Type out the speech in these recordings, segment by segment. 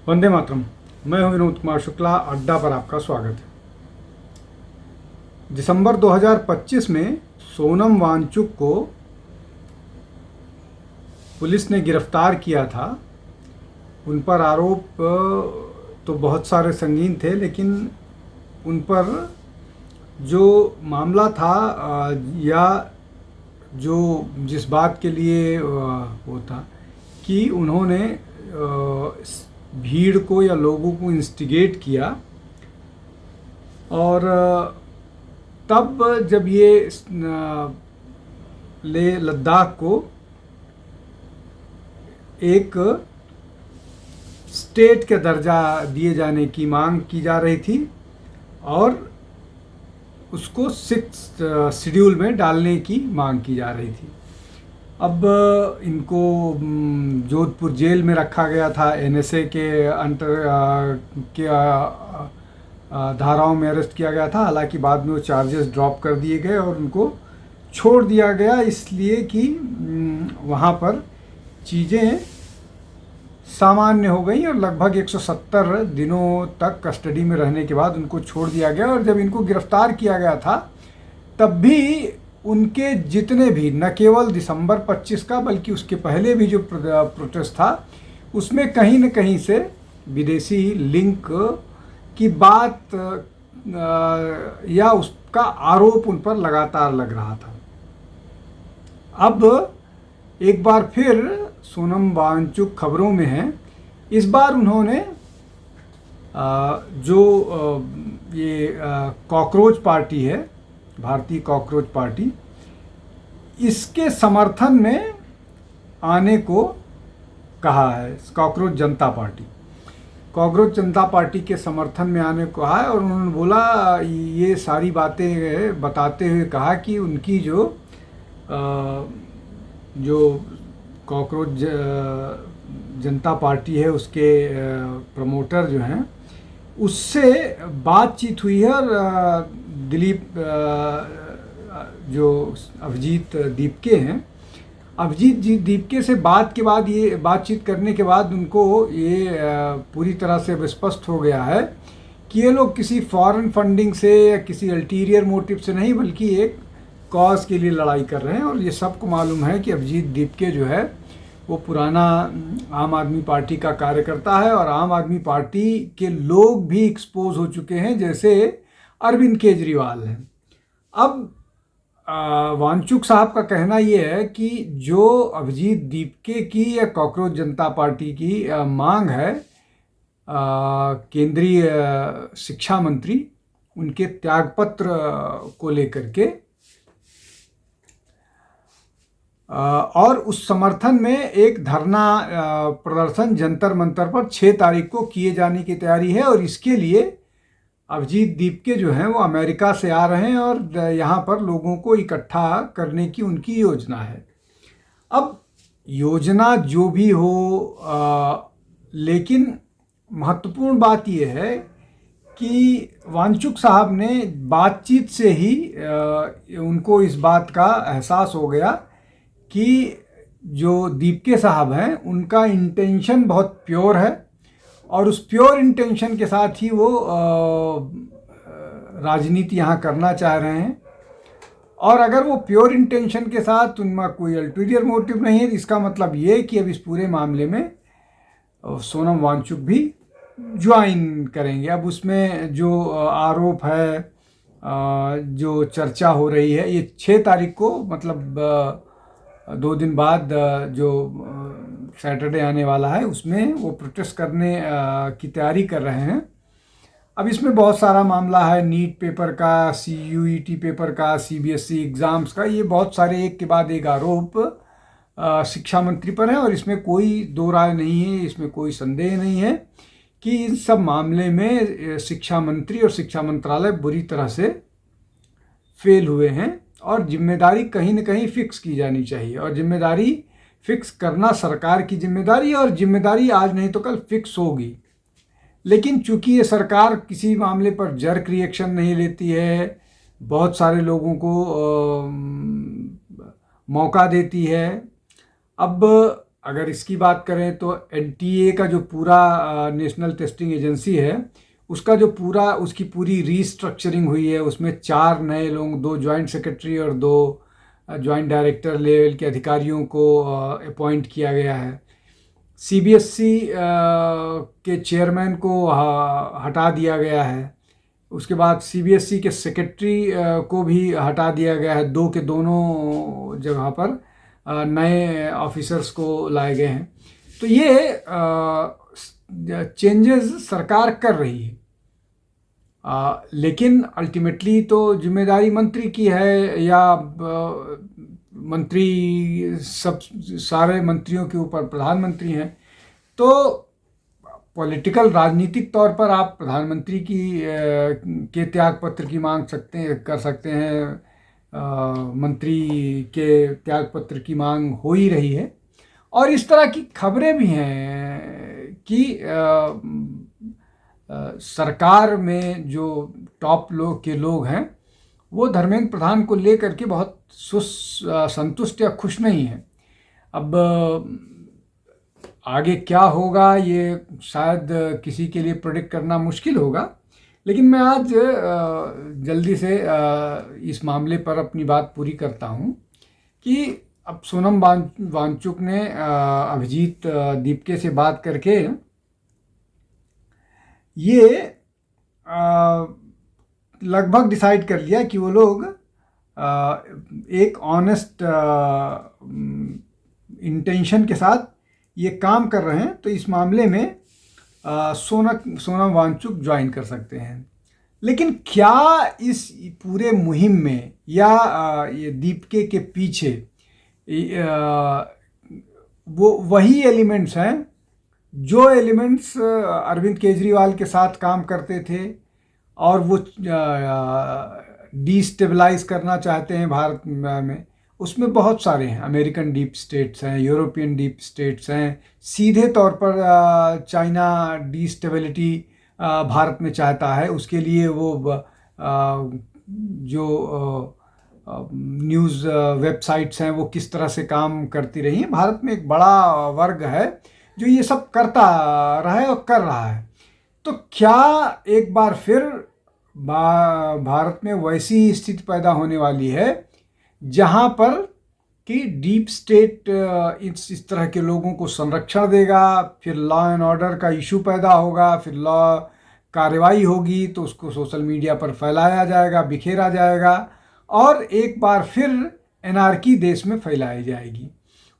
वंदे मातरम। मैं हूं विनोद कुमार शुक्ला। अड्डा पर आपका स्वागत है। दिसंबर 2025 में सोनम वांगचुक को पुलिस ने गिरफ्तार किया था। उन पर आरोप तो बहुत सारे संगीन थे, लेकिन उन पर जो मामला था या जो जिस बात के लिए वो था कि उन्होंने भीड़ को या लोगों को इंस्टिगेट किया। और तब जब ये ले लद्दाख को एक स्टेट का दर्जा दिए जाने की मांग की जा रही थी और उसको 6 शेड्यूल में डालने की मांग की जा रही थी। अब इनको जोधपुर जेल में रखा गया था। एनएसए के धाराओं में अरेस्ट किया गया था। हालांकि बाद में वो चार्जेस ड्रॉप कर दिए गए और उनको छोड़ दिया गया, इसलिए कि वहाँ पर चीज़ें सामान्य हो गई और लगभग 170 दिनों तक कस्टडी में रहने के बाद उनको छोड़ दिया गया। और जब इनको गिरफ्तार किया गया था तब भी उनके जितने भी, न केवल दिसंबर 25 का बल्कि उसके पहले भी जो प्रोटेस्ट था, उसमें कहीं न कहीं से विदेशी लिंक की बात या उसका आरोप उन पर लगातार लग रहा था। अब एक बार फिर सोनम वांगचुक खबरों में हैं। इस बार उन्होंने जो ये कॉकरोच पार्टी है, भारतीय कॉकरोच पार्टी, इसके समर्थन में आने को कहा है। कॉकरोच जनता पार्टी के समर्थन में आने को कहा है। और उन्होंने बोला, ये सारी बातें बताते हुए कहा कि उनकी जो कॉकरोच जनता पार्टी है, उसके प्रमोटर जो हैं, उससे बातचीत हुई है। और दिलीप जो अभिजीत दीपके हैं, अभिजीत जी दीपके से बातचीत करने के बाद उनको ये पूरी तरह से स्पष्ट हो गया है कि ये लोग किसी फॉरेन फंडिंग से या किसी अल्टीरियर मोटिव से नहीं, बल्कि एक कॉज के लिए लड़ाई कर रहे हैं। और ये सबको मालूम है कि अभिजीत दीपके जो है वो पुराना आम आदमी पार्टी का कार्यकर्ता है और आम आदमी पार्टी के लोग भी एक्सपोज हो चुके हैं, जैसे अरविंद केजरीवाल हैं। अब वांगचुक साहब का कहना ये है कि जो अभिजीत दीपके की या कॉकरोच जनता पार्टी की मांग है, केंद्रीय शिक्षा मंत्री उनके त्यागपत्र को लेकर के, और उस समर्थन में एक धरना प्रदर्शन जंतर मंतर पर 6 तारीख को किए जाने की तैयारी है। और इसके लिए अभिजीत दीपके जो हैं वो अमेरिका से आ रहे हैं और यहाँ पर लोगों को इकट्ठा करने की उनकी योजना है। अब योजना जो भी हो, लेकिन महत्वपूर्ण बात यह है कि वांगचुक साहब ने बातचीत से ही उनको इस बात का एहसास हो गया कि जो दीपके साहब हैं उनका इंटेंशन बहुत प्योर है और उस प्योर इंटेंशन के साथ ही वो राजनीति यहाँ करना चाह रहे हैं। और अगर वो प्योर इंटेंशन के साथ, उनमें कोई अल्टीरियर मोटिव नहीं है, इसका मतलब ये कि अब इस पूरे मामले में सोनम वांगचुक भी ज्वाइन करेंगे। अब उसमें जो आरोप है, जो चर्चा हो रही है, ये 6 तारीख को, मतलब 2 दिन बाद जो सैटरडे आने वाला है, उसमें वो प्रोटेस्ट करने की तैयारी कर रहे हैं। अब इसमें बहुत सारा मामला है, नीट पेपर का, CUET पेपर का, CBSE एग्ज़ाम्स का, ये बहुत सारे एक के बाद एक आरोप शिक्षा मंत्री पर हैं। और इसमें कोई दो राय नहीं है, इसमें कोई संदेह नहीं है कि इन सब मामले में शिक्षा मंत्री और शिक्षा मंत्रालय बुरी तरह से फेल हुए हैं और जिम्मेदारी कहीं न कहीं फिक्स की जानी चाहिए। और जिम्मेदारी फिक्स करना सरकार की जिम्मेदारी है और जिम्मेदारी आज नहीं तो कल फिक्स होगी। लेकिन चूंकि ये सरकार किसी मामले पर जर्क रिएक्शन नहीं लेती है, बहुत सारे लोगों को मौका देती है। अब अगर इसकी बात करें तो एनटीए का जो पूरा नेशनल टेस्टिंग एजेंसी है, उसका जो पूरा उसकी पूरी रीस्ट्रक्चरिंग हुई है। उसमें 4 नए लोग, 2 जॉइंट सेक्रेटरी और 2 जॉइंट डायरेक्टर लेवल के अधिकारियों को अपॉइंट किया गया है। सीबीएसई के चेयरमैन को हटा दिया गया है। उसके बाद सीबीएसई के सेक्रेटरी को भी हटा दिया गया है। 2 के दोनों जगह पर नए ऑफिसर्स को लाए गए हैं। तो ये चेंजेस सरकार कर रही है, लेकिन अल्टीमेटली तो जिम्मेदारी मंत्री की है, या मंत्री सब सारे मंत्रियों के ऊपर प्रधानमंत्री हैं। तो पॉलिटिकल राजनीतिक तौर पर आप प्रधानमंत्री के त्याग पत्र की मांग कर सकते हैं। मंत्री के त्याग पत्र की मांग हो ही रही है। और इस तरह की खबरें भी हैं कि सरकार में जो टॉप लोग हैं वो धर्मेंद्र प्रधान को लेकर के बहुत संतुष्ट या खुश नहीं हैं। अब आगे क्या होगा ये शायद किसी के लिए प्रेडिक्ट करना मुश्किल होगा, लेकिन मैं आज जल्दी से इस मामले पर अपनी बात पूरी करता हूँ कि अब सोनम वांगचुक ने अभिजीत दीपके से बात करके ये लगभग डिसाइड कर लिया कि वो लोग एक ऑनेस्ट इंटेंशन के साथ ये काम कर रहे हैं। तो इस मामले में सोनम वांगचुक ज्वाइन कर सकते हैं। लेकिन क्या इस पूरे मुहिम में या ये दीपके के पीछे वो वही एलिमेंट्स हैं जो एलिमेंट्स अरविंद केजरीवाल के साथ काम करते थे और वो डिस्टेबलाइज करना चाहते हैं भारत में? उसमें बहुत सारे हैं। अमेरिकन डीप स्टेट्स हैं, यूरोपियन डीप स्टेट्स हैं, सीधे तौर पर चाइना डिस्टेबिलिटी भारत में चाहता है। उसके लिए वो जो न्यूज़ वेबसाइट्स हैं वो किस तरह से काम करती रही हैं। भारत में एक बड़ा वर्ग है जो ये सब करता रहा है और कर रहा है। तो क्या एक बार फिर भारत में वैसी स्थिति पैदा होने वाली है जहां पर कि डीप स्टेट इस तरह के लोगों को संरक्षण देगा, फिर लॉ एंड ऑर्डर का इशू पैदा होगा, फिर लॉ कार्रवाई होगी तो उसको सोशल मीडिया पर फैलाया जाएगा, बिखेरा जाएगा और एक बार फिर एनार्की देश में फैलाई जाएगी।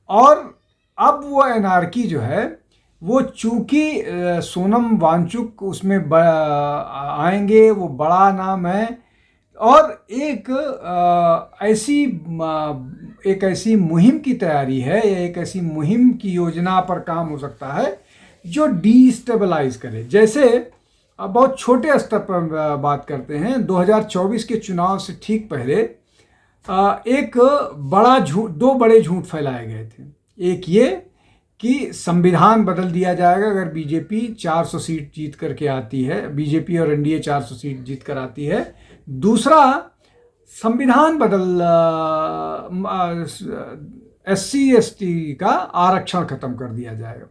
और अब वो एनार्की जो है वो चूंकि सोनम वांगचुक उसमें आएंगे, वो बड़ा नाम है और एक ऐसी मुहिम की तैयारी है या एक ऐसी मुहिम की योजना पर काम हो सकता है जो डिस्टेबलाइज करे। जैसे अब बहुत छोटे स्तर पर बात करते हैं, 2024 के चुनाव से ठीक पहले एक बड़ा झूठ, 2 बड़े झूठ फैलाए गए थे। एक ये कि संविधान बदल दिया जाएगा अगर बीजेपी 400 सीट जीत करके आती है, बीजेपी और एनडीए 400 सीट जीत कर आती है। दूसरा, संविधान बदल SC ST का आरक्षण खत्म कर दिया जाएगा।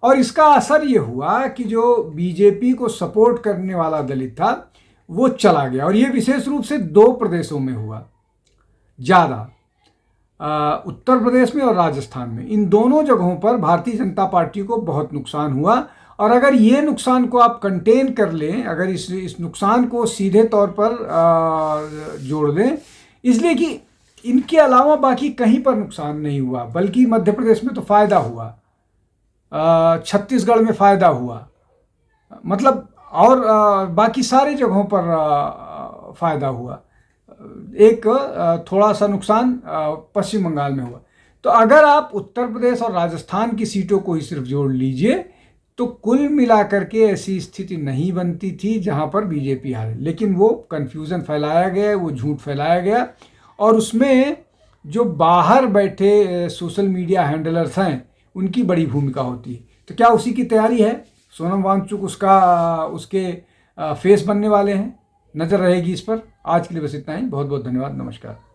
और इसका असर ये हुआ कि जो बीजेपी को सपोर्ट करने वाला दलित था वो चला गया। और ये विशेष रूप से 2 प्रदेशों में हुआ ज़्यादा, उत्तर प्रदेश में और राजस्थान में। इन दोनों जगहों पर भारतीय जनता पार्टी को बहुत नुकसान हुआ। और अगर ये नुकसान को आप कंटेन कर लें, अगर इस नुकसान को सीधे तौर पर जोड़ दें, इसलिए कि इनके अलावा बाकी कहीं पर नुकसान नहीं हुआ, बल्कि मध्य प्रदेश में तो फ़ायदा हुआ, छत्तीसगढ़ में फ़ायदा हुआ, मतलब और बाकी सारे जगहों पर फ़ायदा हुआ। एक थोड़ा सा नुकसान पश्चिम बंगाल में हुआ। तो अगर आप उत्तर प्रदेश और राजस्थान की सीटों को ही सिर्फ जोड़ लीजिए तो कुल मिलाकर के ऐसी स्थिति नहीं बनती थी जहां पर बीजेपी हारे। लेकिन वो कन्फ्यूज़न फैलाया गया, वो झूठ फैलाया गया और उसमें जो बाहर बैठे सोशल मीडिया हैंडलर्स हैं उनकी बड़ी भूमिका होती है। तो क्या उसी की तैयारी है? सोनम वांगचुक उसके फेस बनने वाले हैं, नज़र रहेगी इस पर। आज के लिए बस इतना ही। बहुत बहुत धन्यवाद, नमस्कार।